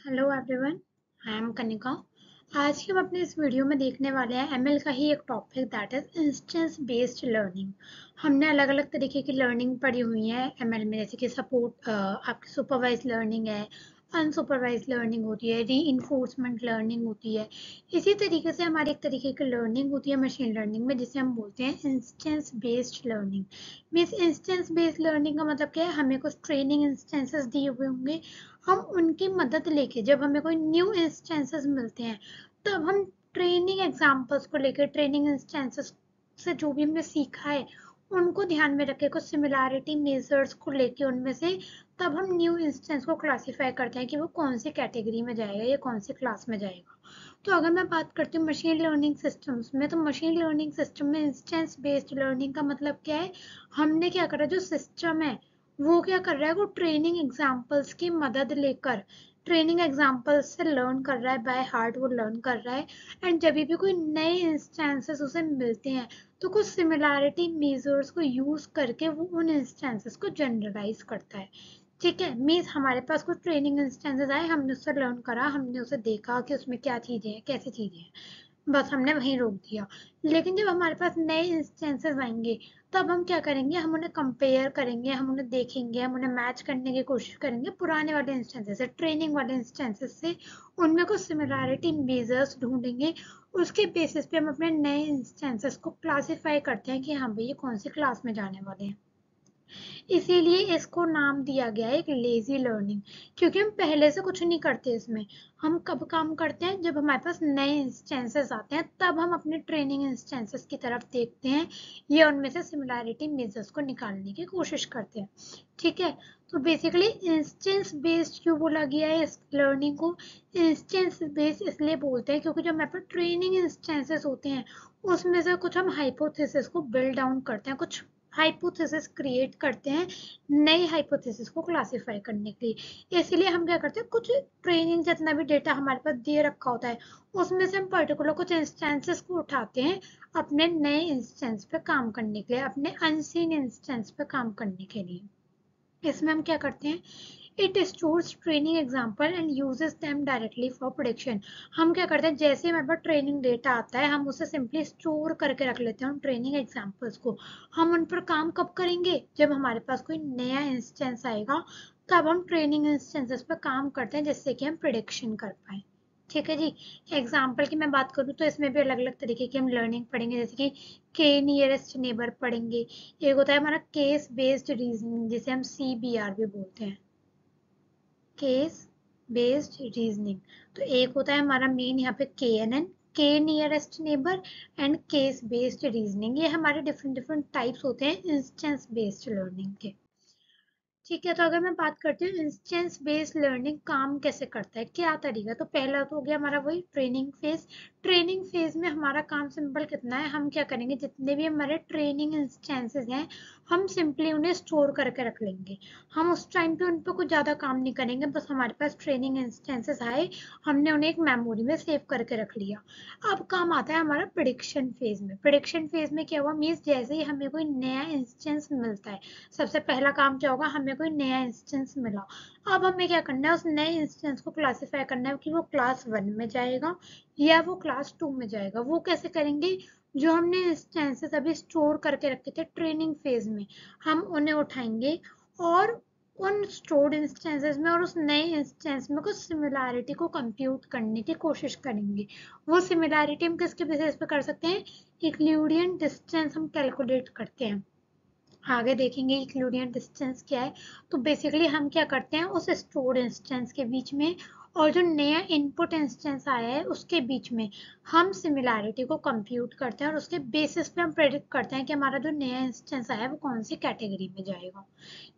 Hello everyone, I am Kanika. आज की हम अपने इस वीडियो में देखने वाले हैं एमएल का ही एक topic that is instance based learning. हमने अलग अलग तरीके की लर्निंग पढ़ी हुई है एमएल में, जैसे कि सपोर्ट आपकी सुपरवाइज लर्निंग है, अनसुपरवाइज लर्निंग होती है, रीइंफोर्समेंट लर्निंग होती है। इसी तरीके से हमारी एक तरीके की लर्निंग होती है मशीन लर्निंग में, जिसे हम बोलते हैं instance based learning. Means instance based learning का मतलब क्या है, हमें कुछ ट्रेनिंग इंस्टेंसेस दिए हुए होंगे, हम उनकी मदद लेके जब हमें कोई न्यू इंस्टेंसेस मिलते हैं तब हम ट्रेनिंग एग्जांपल्स को लेकर, ट्रेनिंग इंस्टेंसेस से जो भी हमने सीखा है उनको ध्यान में रख के, कुछ सिमिलैरिटी मेजर्स को लेके उनमें से, तब हम न्यू इंस्टेंस को क्लासिफाई करते हैं कि वो कौन सी कैटेगरी में जाएगा या कौन सी क्लास में जाएगा। तो अगर मैं बात करती हूँ मशीन लर्निंग सिस्टम्स में, तो मशीन लर्निंग सिस्टम में इंस्टेंस बेस्ड लर्निंग का मतलब क्या है, हमने क्या करा, जो सिस्टम है वो क्या कर रहा है, वो ट्रेनिंग एग्जाम्पल्स की मदद लेकर ट्रेनिंग एग्जाम्पल्स से लर्न कर रहा है, बाय हार्ट वो लर्न कर रहा है। एंड जब भी कोई नए इंस्टेंसेस उसे मिलते हैं तो कुछ सिमिलैरिटी मेजर्स को यूज करके वो उन इंस्टेंसेस को जनरलाइज करता है। ठीक है, मीन्स हमारे पास कुछ ट्रेनिंग इंस्टेंसेस आए, हमने उससे लर्न करा, हमने उसे देखा कि उसमें क्या चीजें हैं, कैसी चीजें हैं, बस हमने वहीं रोक दिया। लेकिन जब हमारे पास नए इंस्टेंसेस आएंगे तब हम क्या करेंगे, हम उन्हें कंपेयर करेंगे, हम उन्हें देखेंगे, हम उन्हें मैच करने की कोशिश करेंगे पुराने वाले इंस्टेंसेस से, ट्रेनिंग वाले इंस्टेंसेस से, उनमें कुछ सिमिलैरिटी मेजर्स ढूंढेंगे। उसके बेसिस पे हम अपने नए इंस्टेंसेस को क्लासिफाई करते हैं कि हाँ भाई ये कौन सी क्लास में जाने वाले हैं। इसीलिए इसको नाम दिया गया है एक लेजी लर्निंग, क्योंकि हम पहले से कुछ नहीं करते इसमें। हम कब काम करते हैं, जब हमारे पास नए इंस्टेंसेस आते हैं तब हम अपने ट्रेनिंग इंस्टेंसेस की तरफ देखते हैं या उनमें से सिमिलैरिटी मेजर्स को निकालने की कोशिश करते हैं। ठीक है, तो बेसिकली इंस्टेंस बेस्ड क्यों बोला गया है इस लर्निंग को, इंस्टेंस बेस्ड इसलिए बोलते हैं क्योंकि जो हमारे पास ट्रेनिंग इंस्टेंसेस होते हैं उसमें से कुछ हम हाइपोथेसिस को बिल्ड डाउन करते हैं, कुछ हाइपोथेसिस क्रिएट करते हैं नई हाइपोथेसिस को क्लासिफाई करने के लिए। इसलिए हम क्या करते हैं, कुछ ट्रेनिंग जितना भी डेटा हमारे पास दिए रखा होता है उसमें से हम पर्टिकुलर कुछ इंस्टेंसेस को उठाते हैं अपने नए इंस्टेंस पे काम करने के लिए, अपने अनसीन इंस्टेंस पे काम करने के लिए। इसमें हम क्या करते हैं, it stores training example and uses them directly for prediction. हम क्या करते हैं, जैसे हमारे पास ट्रेनिंग डेटा आता है हम उसे सिंपली स्टोर करके रख लेते हैं उन ट्रेनिंग एग्जाम्पल्स को। हम उन पर काम कब करेंगे, जब हमारे पास कोई नया इंस्टेंस आएगा तब हम ट्रेनिंग इंस्टेंसेस पर काम करते हैं जिससे कि हम प्रिडिक्शन कर पाए। ठीक है जी। एग्जाम्पल की मैं बात करूँ तो इसमें भी अलग अलग तरीके की हम लर्निंग पढ़ेंगे, जैसे कि के नियरेस्ट नेबर पढ़ेंगे, एक होता है हमारा केस बेस्ड रीजनिंग जिसे हम CBR भी बोलते हैं, केस बेस्ड रीजनिंग। तो एक होता है हमारा मेन यहाँ पे KNN, के nearest neighbour, and case based reasoning. ये हमारे डिफरेंट डिफरेंट टाइप्स होते हैं इंस्टेंस बेस्ड लर्निंग के। ठीक है, तो अगर मैं बात करती हूँ इंस्टेंस बेस्ड लर्निंग काम कैसे करता है, क्या तरीका, तो पहला तो हो गया हमारा वही ट्रेनिंग फेज। ट्रेनिंग फेज में हमारा काम सिंपल कितना है, हम क्या करेंगे, जितने भी हमारे ट्रेनिंग इंस्टेंसेस हैं हम सिंपली उन्हें स्टोर करके रख लेंगे। हम उस टाइम पे उन पर कुछ ज़्यादा काम नहीं करेंगे, बस हमारे पास ट्रेनिंग इंस्टेंसेस आए, हमने उन्हें एक मेमोरी में सेव करके रख लिया। अब काम आता है हमारा प्रिडिक्शन फेज में। प्रिडिक्शन फेज में क्या हुआ, मीन्स जैसे ही हमें कोई नया इंस्टेंस मिलता है, सबसे पहला काम क्या होगा, हमें कोई नया इंस्टेंस मिला, अब हमें क्या करना है, उस नए इंस्टेंस को क्लासिफाई करना है कि वो क्लास 1 में जाएगा या वो क्लास 2 में जाएगा। वो कैसे करेंगे, जो हमने इंस्टेंसेस अभी स्टोर करके रखे थे ट्रेनिंग फेज में, हम उन्हें उठाएंगे और उन स्टोर्ड इंस्टेंसेस में और उस नए इंस्टेंस में कुछ सिमिलैरिटी को कंप्यूट करने की कोशिश करेंगे। वो सिमिलैरिटी हम किसके बेसिस पे कर सकते हैं, यूक्लिडियन डिस्टेंस हम कैलकुलेट करते हैं। आगे देखेंगे यूक्लिडियन डिस्टेंस क्या है। तो बेसिकली हम क्या करते हैं, उस स्टोर्ड इंस्टेंस के बीच में और जो नया इनपुट इंस्टेंस आया है उसके बीच में हम सिमिलैरिटी को कंप्यूट करते हैं और उसके बेसिस पे हम प्रेडिक्ट करते हैं कि हमारा जो नया इंस्टेंस आया है वो कौन सी कैटेगरी में जाएगा।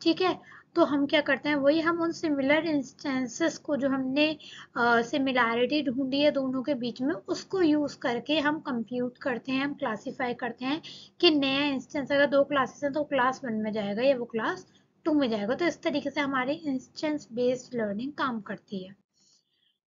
ठीक है, तो हम क्या करते हैं, वही हम उन सिमिलर इंस्टेंसेस को, जो हमने सिमिलैरिटी ढूंढी है दोनों के बीच में, उसको यूज करके हम कंप्यूट करते हैं, हम क्लासिफाई करते हैं कि नया इंस्टेंस अगर दो क्लासेस हैं तो क्लास 1 में जाएगा या वो क्लास 2 में जाएगा। तो इस तरीके से हमारी इंस्टेंस बेस्ड लर्निंग काम करती है।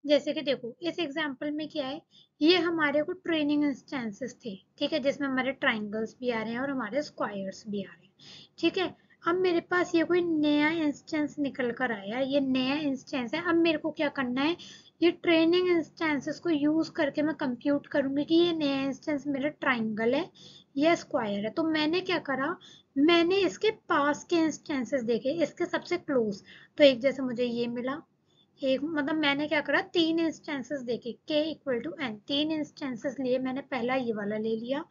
जैसे कि देखो इस एग्जांपल में क्या है, ये हमारे को ट्रेनिंग इंस्टेंसेस थे, ठीक है, जिसमें हमारे ट्राइंगल्स भी आ रहे हैं और हमारे स्क्वायर्स भी आ रहे हैं। ठीक है, अब मेरे पास ये कोई नया इंस्टेंस निकल कर आया, ये नया इंस्टेंस है। अब मेरे को क्या करना है, ये ट्रेनिंग इंस्टेंसेस को यूज करके मैं कंप्यूट करूंगी कि ये नया इंस्टेंस मेरा ट्राइंगल है या स्क्वायर है। तो मैंने क्या करा, मैंने इसके पास के इंस्टेंसेस देखे, इसके सबसे क्लोज। तो एक जैसे मुझे ये मिला, एक मतलब मैंने क्या करा, तीन इंस्टेंसेस देखे, k इक्वल टू n, तीन इंस्टेंसेस लिए मैंने। पहला ये वाला ले लिया,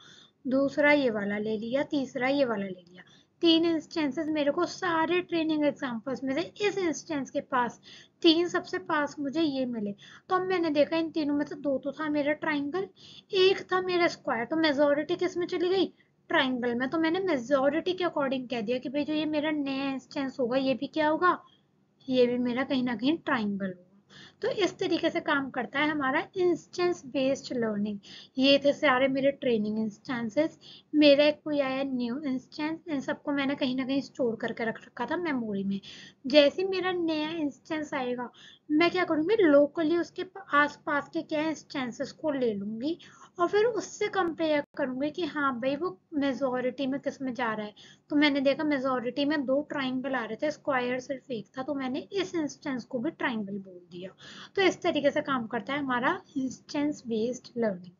दूसरा ये वाला ले लिया, तीसरा ये वाला ले लिया। तीन इंस्टेंसेस मेरे को सारे ट्रेनिंग एग्जांपल्स में से इस इंस्टेंस के पास, तीन सबसे पास मुझे ये मिले। तो अब मैंने देखा इन तीनों में से दो तो था मेरा ट्राइंगल, एक था मेरा स्क्वायर। तो मेजोरिटी किस में चली गई, ट्राइंगल में। तो मैंने मेजोरिटी के अकॉर्डिंग कह दिया कि भाई जो ये मेरा नया इंस्टेंस होगा ये भी क्या होगा, ये भी मेरा कहीं ना कहीं ट्राइंगल होगा। तो इस तरीके से काम करता है हमारा इंस्टेंस बेस्ड लर्निंग। ये थे सारे मेरे ट्रेनिंग इंस्टेंसेस। मेरा एक कोई आया न्यू इंस्टेंस, इन सबको मैंने कहीं ना कहीं स्टोर करके रख रखा था मेमोरी में। जैसे मेरा नया इंस्टेंस आएगा, मैं क्या करूंगी, लोकली उसके आसपास के क्या इंस्टेंसेस को ले लूंगी और फिर उससे कंपेयर करूंगी कि हाँ भाई वो मेजोरिटी में किस में जा रहा है। तो मैंने देखा मेजोरिटी में दो ट्राइंगल आ रहे थे, स्क्वायर सिर्फ एक था, तो मैंने इस इंस्टेंस को भी ट्राइंगल बोल दिया। तो इस तरीके से काम करता है हमारा इंस्टेंस बेस्ड लर्निंग।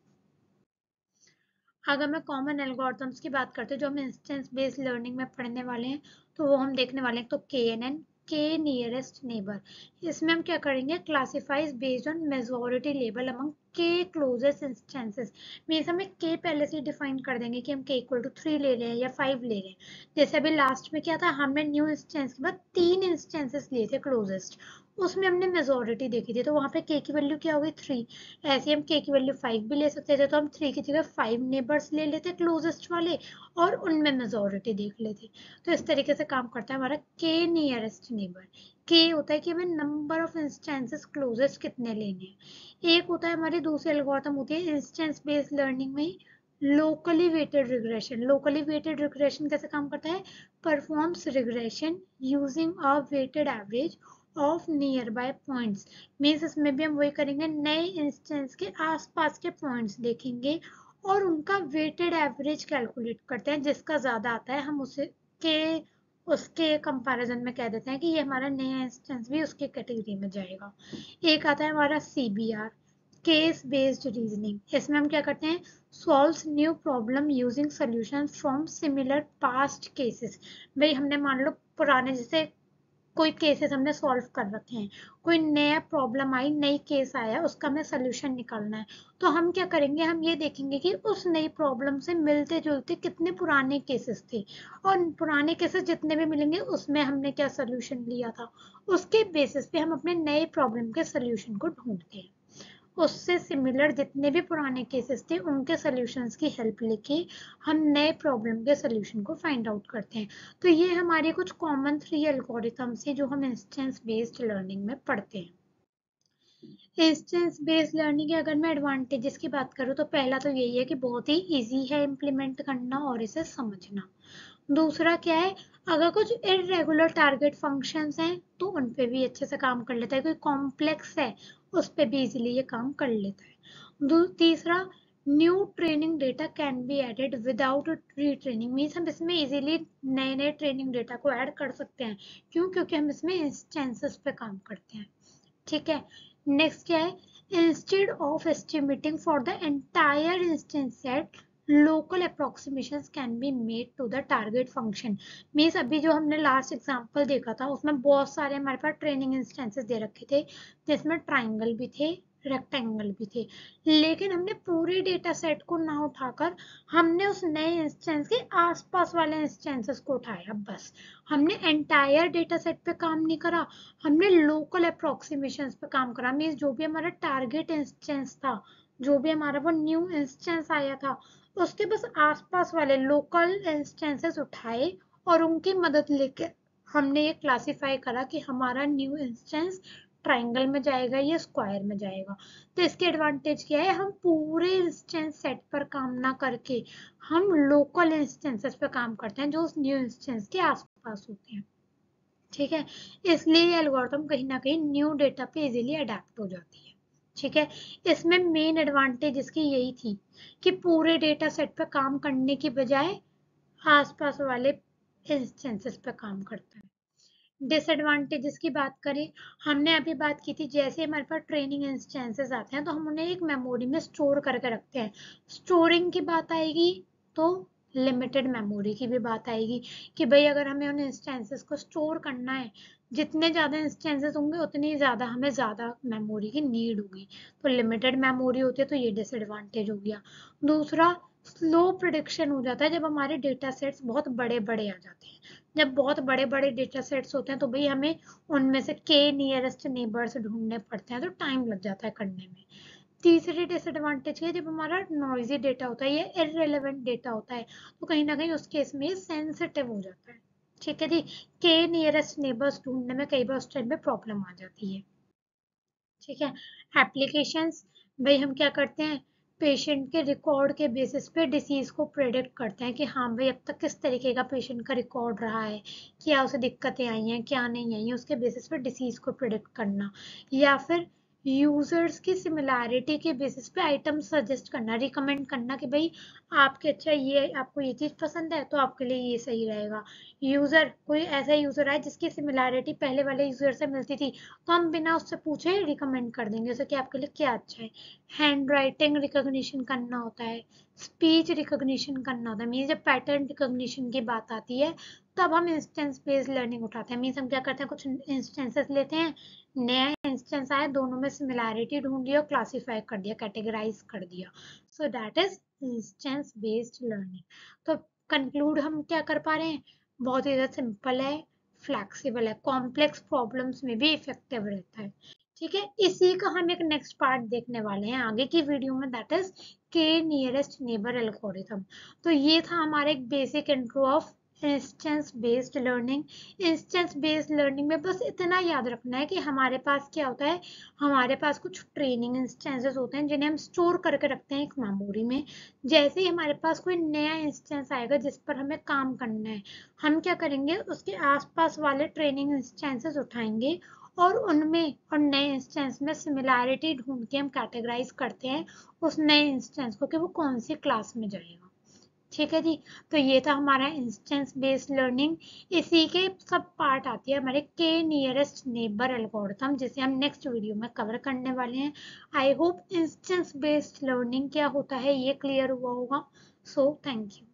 अगर मैं कॉमन एल्गोरिथम्स की बात करते हैं जो हम इंस्टेंस बेस्ड लर्निंग में पढ़ने वाले हैं, तो वो हम देखने वाले हैं। तो KNN, के नियरेस्ट नेबर, इसमें हम क्या करेंगे, classifies based on majority label among के क्लोजेस्ट इंस्टेंसेस। मीन्स हम के पहले से डिफाइन कर देंगे कि हम के इक्वल टू 3 ले रहे हैं या 5 ले रहे हैं। जैसे अभी लास्ट में क्या था, हमने न्यू इंस्टेंस के बाद तीन इंस्टेंसेस लिए थे क्लोजेस्ट, उसमें हमने मेजोरिटी देखी थी, तो वहां पे के की वैल्यू क्या हो गई, 3। ऐसे हम के की वैल्यू 5 भी ले सकते थे, तो हम 3 की जगह 5 नेबर्स ले लेते क्लोजेस्ट वाले और उनमें मेजोरिटी देख लेते। तो इस तरीके से काम करता है हमारा के नियरेस्ट नेबर। के होता है कि हमें नंबर ऑफ इंस्टेंसेस क्लोजेस्ट कितने लेने हैं। एक होता है हमारी दूसरी एल्गोरिथम होती है इंस्टेंस बेस्ड लर्निंग में ही, locally weighted regression. Locally weighted regression कैसे काम करता है, performs regression using a weighted average of nearby points. Means इसमें भी हम वही करेंगे, नए इंस्टेंस के आसपास के पॉइंट्स देखेंगे और उनका वेटेड एवरेज कैलकुलेट करते हैं। जिसका ज्यादा आता है हम उसे के उसके कंपैरिजन में कह देते हैं कि ये हमारा नया इंस्टेंस भी उसके कैटेगरी में जाएगा। एक आता है हमारा CBR, केस बेस्ड रीजनिंग। इसमें हम क्या करते हैं, solves new problem using solution from similar past cases. भाई हमने मान लो पुराने जैसे कोई केसेस हमने सॉल्व कर रखे हैं, कोई नया प्रॉब्लम आई, नई केस आया, उसका हमें सोल्यूशन निकालना है। तो हम क्या करेंगे, हम ये देखेंगे कि उस नई प्रॉब्लम से मिलते जुलते कितने पुराने केसेस थे, और पुराने केसेस जितने भी मिलेंगे उसमें हमने क्या सोल्यूशन लिया था, उसके बेसिस पे हम अपने नए प्रॉब्लम के सोल्यूशन को ढूंढते हैं। उससे सिमिलर जितने भी पुराने केसेस थे उनके सॉल्यूशंस की हेल्प लेके हम नए प्रॉब्लम के सॉल्यूशन को फाइंड आउट करते हैं। तो ये हमारी कुछ कॉमन 3 एल्गोरिथम्स हैं जो हम इंस्टेंस बेस्ड लर्निंग में पढ़ते हैं। इंस्टेंस बेस्ड लर्निंग के अगर मैं एडवांटेजेस की बात करूँ तो पहला तो यही है कि बहुत ही इजी है इम्प्लीमेंट करना और इसे समझना। दूसरा क्या है, अगर कुछ इरेगुलर टारगेट फंक्शंस हैं तो उन पे भी अच्छे से काम कर लेता है, कोई कॉम्प्लेक्स है उस पे भी इजीली ये काम कर लेता है। तीसरा, new training data can be added without retraining. Means हम इसमें इजीली नए नए ट्रेनिंग डेटा को ऐड कर सकते हैं। क्यों, क्योंकि हम इसमें इंस्टेंसेस पे काम करते हैं। ठीक है, नेक्स्ट क्या है, instead of estimating for the entire instance set local approximations can be made to the target function. Means अभी जो हमने लास्ट एग्जांपल देखा था उसमें बहुत सारे हमारे पास ट्रेनिंग इंस्टेंसेस दे रखे थे, जिसमें ट्राइंगल भी थे, रेक्टेंगल भी थे, लेकिन हमने पूरे डेटा सेट को ना उठाकर हमने उस नए इंस्टेंस के आसपास वाले इंस्टेंसेस को उठाया बस। हमने एंटायर डेटा सेट पे काम नहीं करा, हमने लोकल अप्रोक्सीमेशंस पे काम करा। मीन्स जो भी हमारा टारगेट इंस्टेंस था, जो भी हमारा वो न्यू इंस्टेंस आया था, उसके बस आसपास वाले लोकल इंस्टेंसेस उठाए और उनकी मदद लेके हमने ये क्लासिफाई करा कि हमारा न्यू इंस्टेंस ट्राइंगल में जाएगा या स्क्वायर में जाएगा। तो इसके एडवांटेज क्या है, हम पूरे इंस्टेंस सेट पर काम ना करके हम लोकल इंस्टेंसेस पे काम करते हैं जो उस न्यू इंस्टेंस के आसपास होते हैं। ठीक है, इसलिए ये एल्गोरिथम कहीं ना कहीं न्यू डेटा पे इजीली अडेप्ट हो जाती है। ठीक है, इसमें मेन एडवांटेज इसकी यही थी कि पूरे डेटा सेट पे काम करने की बजाय आसपास वाले इंस्टेंसेस पे काम करता है। डिसएडवांटेजेस की बात करें, हमने अभी बात की थी जैसे हमारे पास ट्रेनिंग इंस्टेंसेस आते हैं तो हम उन्हें एक मेमोरी में स्टोर करके रखते हैं। स्टोरिंग की बात आएगी तो लिमिटेड मेमोरी की भी बात आएगी कि भाई अगर हमें उन इंस्टेंसेस को स्टोर करना है, जितने ज़्यादा इंस्टेंसेस होंगे उतनी ज़्यादा हमें ज़्यादा मेमोरी की नीड होगी। तो लिमिटेड मेमोरी होती है तो ये डिसएडवांटेज हो गया। दूसरा, स्लो प्रिडिक्शन हो जाता है जब हमारे डेटा सेट्स बहुत बड़े बड़े आ जाते हैं। जब बहुत बड़े बड़े डेटा सेट्स होते हैं तो भाई हमें उनमें से के नियरेस्ट नेबर्स ढूंढने पड़ते हैं तो टाइम लग जाता है करने में। तीसरी डिसएडवांटेज है जब हमारा नॉइजी डेटा होता है या इररिलेवेंट डेटा होता है तो कहीं ना कहीं उस केस में सेंसिटिव हो जाता है। ठीक है जी, के नियरेस्ट नेबर्स ढूंढने में कई बार उस टाइम पे प्रॉब्लम आ जाती है। ठीक है, एप्लीकेशंस, भाई हम क्या करते हैं, पेशेंट के रिकॉर्ड के बेसिस पे डिसीज को प्रेडिक्ट करते हैं कि हाँ भाई अब तक किस तरीके का पेशेंट का रिकॉर्ड रहा है, क्या उसे दिक्कतें आई हैं क्या नहीं आई हैं, उसके बेसिस पे डिसीज को प्रेडिक्ट करना। या फिर यूजर्स की सिमिलैरिटी के बेसिस पे आइटम सजेस्ट करना, रिकमेंड करना कि भाई आपके अच्छा ये आपको ये चीज पसंद है तो आपके लिए ये सही रहेगा। यूजर, कोई ऐसा यूजर है जिसकी सिमिलैरिटी पहले वाले यूजर से मिलती थी तो हम बिना उससे पूछे रिकमेंड कर देंगे उसे कि आपके लिए क्या अच्छा है। हैंड राइटिंग रिकॉग्निशन करना होता है, स्पीच रिकॉग्निशन करना होता है। मीन जब पैटर्न रिकॉग्निशन की बात आती है तब हम इंस्टेंस बेस्ड लर्निंग उठाते हैं। मीन्स हम क्या करते हैं, कुछ इंस्टेंसेस लेते हैं, नया इंस्टेंस आया, दोनों में सिमिलैरिटी ढूंढ लिया, क्लासीफाई कर दिया, कैटेगराइज कर दिया। So that is instance based learning. तो कंक्लूड हम क्या कर पा रहे हैं, बहुत ही ज़्यादा सिंपल है, फ्लैक्सिबल है, कॉम्प्लेक्स प्रॉब्लम्स में भी इफेक्टिव रहता है। ठीक है, इसी का हम एक नेक्स्ट पार्ट देखने वाले हैं आगे की वीडियो में, दैट इज के नियरेस्ट नेबर एल्गोरिथम। तो ये था हमारा एक basic intro of instance based learning. Instance based learning में बस इतना याद रखना है कि हमारे पास क्या होता है, हमारे पास कुछ ट्रेनिंग इंस्टेंसेस होते हैं जिन्हें हम स्टोर करके रखते हैं एक मेमोरी में। जैसे ही हमारे पास कोई नया इंस्टेंस आएगा जिस पर हमें काम करना है, हम क्या करेंगे, उसके आसपास वाले ट्रेनिंग इंस्टेंसेस उठाएंगे और उनमें और नए इंस्टेंस में सिमिलैरिटी ढूंढ के हम कैटेगराइज करते हैं उस नए इंस्टेंस को कि वो कौन सी क्लास में जाएगा। ठीक है जी, तो ये था हमारा इंस्टेंस बेस्ड लर्निंग। इसी के सब पार्ट आती है हमारे के नियरेस्ट नेबर एल्गोरिथम जिसे हम नेक्स्ट वीडियो में कवर करने वाले हैं। I hope instance based learning क्या होता है ये क्लियर हुआ होगा। So thank you.